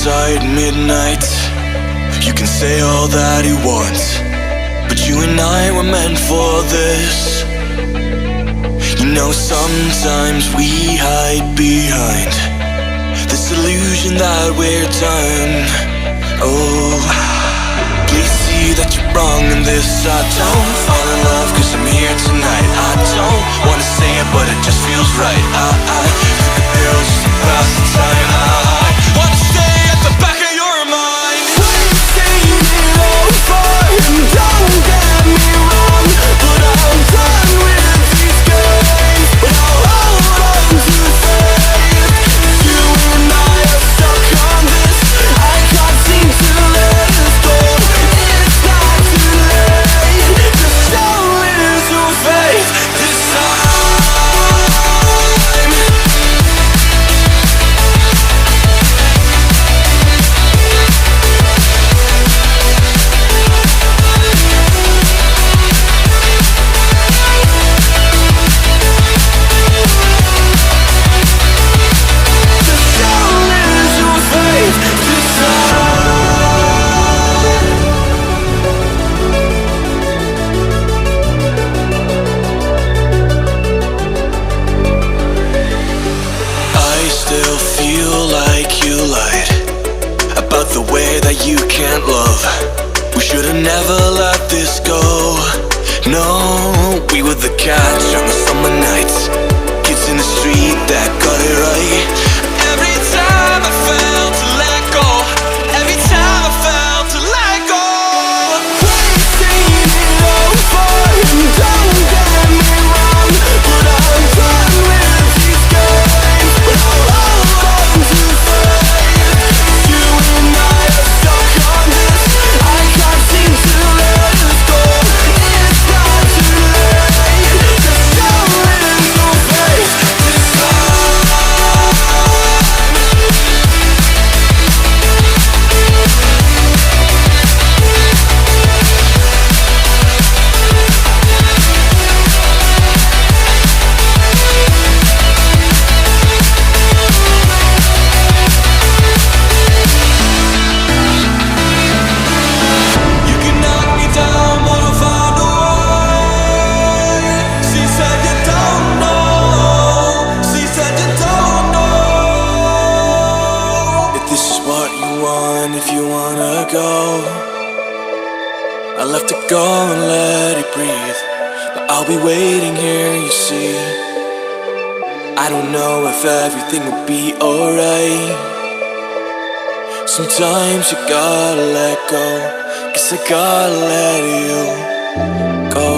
outside midnight. You can say all that you want, but you and I were meant for this. You know, sometimes we hide behind this illusion that we're done. Oh, please see that you're wrong in this. I don't fall in love cause I'm here tonight. I don't wanna say it but it just feels right. I took a pill just to pass the time. I wanna stay at the back of your mind. We've seen it all before, and don't get me wrong, but I'm done with these games. But I'll hold on to faith. You and I are stuck on this. I can't seem to let us go. It's not too late. Just show little faith this time. Still feel like you lied about the way that you can't love. We should've never let this go. No, we were the catch on the summer nights, kids in the street that got it right. Every time I felt to let go, every time I felt to let go. We've seen it all before, and don't get me wrong, but I'm done with these games. But I'll hold on to faith. You and I are stuck on this. I can't seem to let us go. It's not too late. Just show little faith this time. You can knock me down, but I'll find a way. She said you don't know. She said you don't know. If this is what you want, if you wanna go, I'll have to go and let it breathe. But I'll be waiting here, you see. I don't know if everything will be alright. Sometimes you gotta let go, 'cause I gotta let you go.